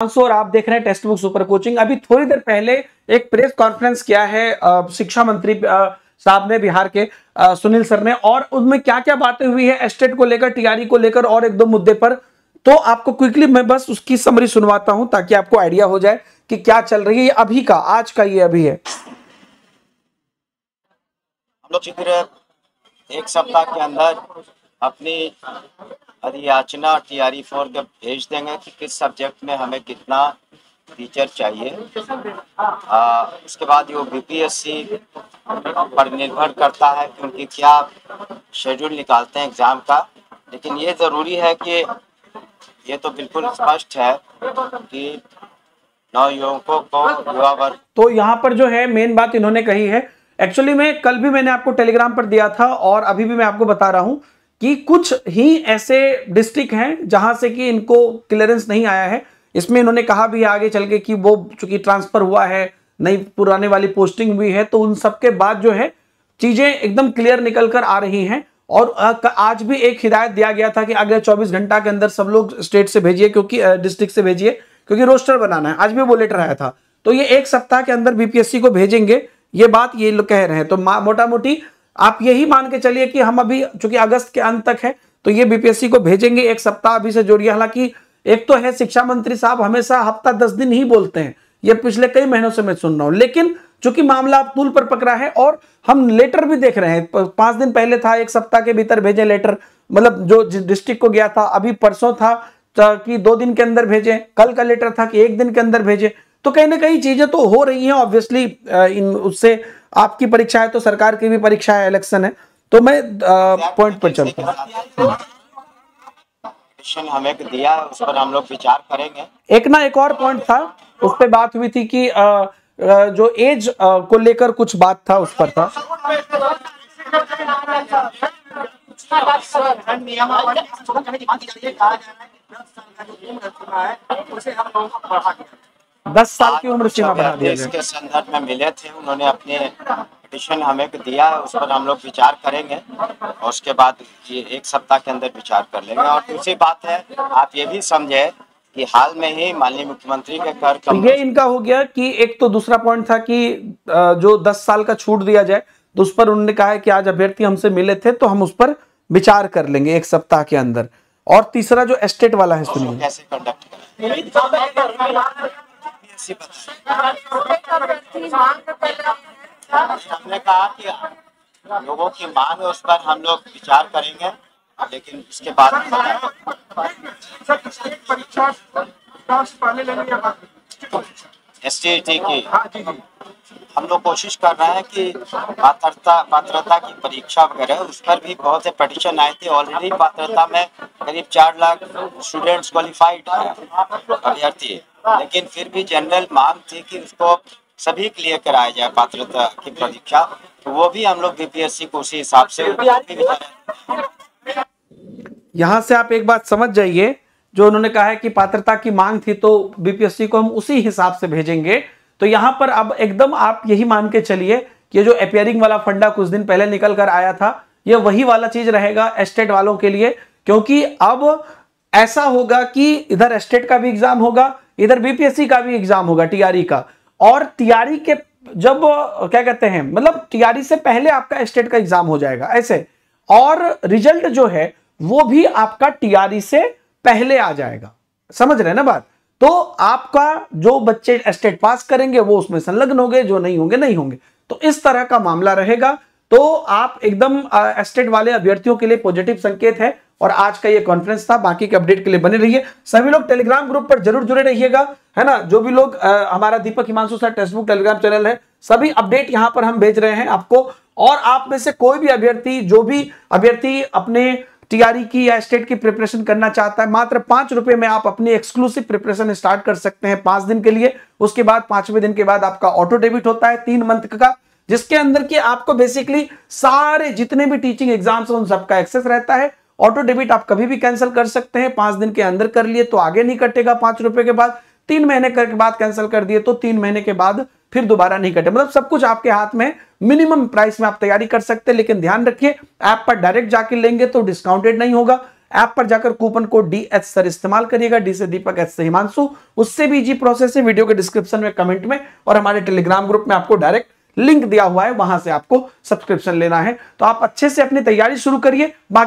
और आप देख रहे हैं टेक्स्ट बुक सुपर कोचिंग। अभी थोड़ी देर पहले एक प्रेस कॉन्फ्रेंस किया है शिक्षा मंत्री साहब ने, बिहार के सुनील सर ने, और उसमें क्या क्या बातें हुई है एस्टेट को लेकर, टीआरई को लेकर और एक दो मुद्दे पर। तो आपको क्विकली मैं बस उसकी समरी सुनवाता हूं ताकि आपको आइडिया हो जाए कि क्या चल रही है। ये अभी का, आज का ये अभी है। हम लोग फिर एक सप्ताह के अंदर अपनी अधियाचना टीआरई 4 के भेज देंगे कि किस सब्जेक्ट में हमें कितना टीचर चाहिए। उसके बाद वो बीपीएससी पर निर्भर करता है कि उनकी क्या शेड्यूल निकालते हैं एग्ज़ाम का। लेकिन ये ज़रूरी है कि ये तो बिल्कुल स्पष्ट है कि नवयुवकों को, युवा वर्ग। तो यहाँ पर जो है मेन बात इन्होंने कही है, एक्चुअली में कल भी मैंने आपको टेलीग्राम पर दिया था और अभी भी मैं आपको बता रहा हूं कि कुछ ही ऐसे डिस्ट्रिक्ट हैं जहां से कि इनको क्लियरेंस नहीं आया है। इसमें इन्होंने कहा भी आगे चल के कि वो चूंकि ट्रांसफर हुआ है, नई पुराने वाली पोस्टिंग हुई है, तो उन सबके बाद जो है चीजें एकदम क्लियर निकल कर आ रही हैं। और आज भी एक हिदायत दिया गया था कि अगले 24 घंटा के अंदर सब लोग स्टेट से भेजिए, क्योंकि डिस्ट्रिक्ट से भेजिए, क्योंकि रोस्टर बनाना है। आज भी वो लेटर आया था। तो ये एक सप्ताह के अंदर बीपीएससी को भेजेंगे, ये बात ये लोग कह रहे हैं। तो मोटा मोटी आप यही मान के चलिए कि हम अभी चूंकि अगस्त के अंत तक है तो ये बीपीएससी को भेजेंगे। एक सप्ताह अभी से जोड़िए। हालांकि एक तो है शिक्षा मंत्री साहब हमेशा हफ्ता 10 दिन ही बोलते हैं, ये पिछले कई महीनों से मैं सुन रहा हूं, लेकिन चूंकि मामला अब तूल पर पकड़ा है और हम लेटर भी देख रहे हैं। 5 दिन पहले था एक सप्ताह के भीतर भेजे लेटर, मतलब जो डिस्ट्रिक्ट को गया था। अभी परसों था कि 2 दिन के अंदर भेजे, कल का लेटर था कि 1 दिन के अंदर भेजे। तो कहीं ना कहीं चीजें तो हो रही हैं ऑब्वियसली। उससे आपकी परीक्षा है तो सरकार की भी परीक्षा है, इलेक्शन है। तो मैं पॉइंट पर चलता हूं। हमें दिया है, उस पर हम लोग विचार करेंगे। एक और पॉइंट था, उस पर बात हुई थी कि जो एज को लेकर कुछ बात था, उस पर था। दस साल की उम्र सीमा बढ़ा दिया गया। इसके संदर्भ में मिले थे, उन्होंने अपने पिटीशन हमें दिया है, उस पर हम लोग विचार करेंगे और उसके बाद ये एक सप्ताह के अंदर विचार कर लेंगे। और दूसरी बात है, आप ये भी समझे कि हाल में ही माननीय मुख्यमंत्री के कर ये इनका हो गया कि एक तो दूसरा पॉइंट था कि जो 10 साल का छूट दिया जाए, तो उस पर उन्होंने कहा है कि आज अभ्यर्थी हमसे मिले थे तो हम उस पर विचार कर लेंगे एक सप्ताह के अंदर। और तीसरा जो एस्टेट वाला है, सुनिए कैसे कंडक्ट करें। हमने कहा कि लोगों की मांग है, उस पर हम लोग विचार करेंगे, लेकिन उसके बाद एसटीईटी की हम लोग कोशिश कर रहे हैं कि पात्रता की परीक्षा वगैरह, उस पर भी बहुत से पिटीशन आए थे। ऑलरेडी पात्रता में करीब 4 लाख स्टूडेंट्स क्वालिफाइड हैं अभ्यर्थी, लेकिन फिर भी जनरल मांग थी कि उसको सभी के लिए कराया जाए पात्रता की परीक्षा। तो वो भी हम लोग बीपीएससी को उसी हिसाब से। यहाँ से आप एक बात समझ जाइए, जो उन्होंने कहा है कि पात्रता की मांग थी तो बीपीएससी को हम उसी हिसाब से भेजेंगे। तो यहाँ पर अब एकदम आप यही मान के चलिए कि जो अपियरिंग वाला फंडा कुछ दिन पहले निकल कर आया था, ये वही वाला चीज रहेगा एस्टेट वालों के लिए। क्योंकि अब ऐसा होगा कि इधर एस्टेट का भी एग्जाम होगा, इधर बीपीएससी का भी एग्जाम होगा, टीआरई का। और टीआरई के जब क्या कहते हैं, मतलब टीआरई से पहले आपका एस्टेट का एग्जाम हो जाएगा ऐसे, और रिजल्ट जो है वो भी आपका टीआरई से पहले आ जाएगा। समझ रहे हैं ना बात। तो आपका जो बच्चे एस्टेट पास करेंगे वो उसमें संलग्न होंगे, जो नहीं होंगे नहीं होंगे। तो इस तरह का मामला रहेगा। तो आप एकदम एस्टेट वाले अभ्यर्थियों के लिए पॉजिटिव संकेत है। और आज का ये कॉन्फ्रेंस था। बाकी के अपडेट के लिए बने रहिए। सभी लोग टेलीग्राम ग्रुप पर जरूर जुड़े रहिएगा, है ना। जो भी लोग हमारा Deepak Himanshu sir text book Telegram channel है, सभी अपडेट यहां पर हम भेज रहे हैं आपको। और आप में से कोई भी अभ्यर्थी, जो भी अभ्यर्थी अपने टीआरई की या एस्टेट की प्रिपरेशन करना चाहता है, मात्र 5 रुपए में आप अपनी एक्सक्लूसिव प्रिपरेशन स्टार्ट कर सकते हैं 5 दिन के लिए। उसके बाद 5वें दिन के बाद आपका ऑटो डेबिट होता है 3 मंथ का, जिसके अंदर की आपको बेसिकली सारे जितने भी टीचिंग एग्जाम्स हैं उन सबका एक्सेस रहता है। ऑटो डेबिट आप कभी भी कैंसिल कर सकते हैं। 5 दिन के अंदर कर लिए तो आगे नहीं कटेगा 5 रुपए के बाद। 3 महीने के बाद कैंसिल कर दिए तो 3 महीने के बाद फिर दोबारा नहीं कटे। मतलब सब कुछ आपके हाथ में, मिनिमम प्राइस में आप तैयारी कर सकते हैं। लेकिन ध्यान रखिए, ऐप पर डायरेक्ट जाके लेंगे तो डिस्काउंटेड नहीं होगा। ऐप पर जाकर कूपन कोड DH सर इस्तेमाल करिएगा, D से दीपक, H से हिमांशु। उससे भी इजी प्रोसेस है, वीडियो के डिस्क्रिप्शन में, कमेंट में और हमारे टेलीग्राम ग्रुप में आपको डायरेक्ट लिंक दिया हुआ है, वहां से आपको सब्सक्रिप्शन लेना है। तो आप अच्छे से अपनी तैयारी शुरू करिए।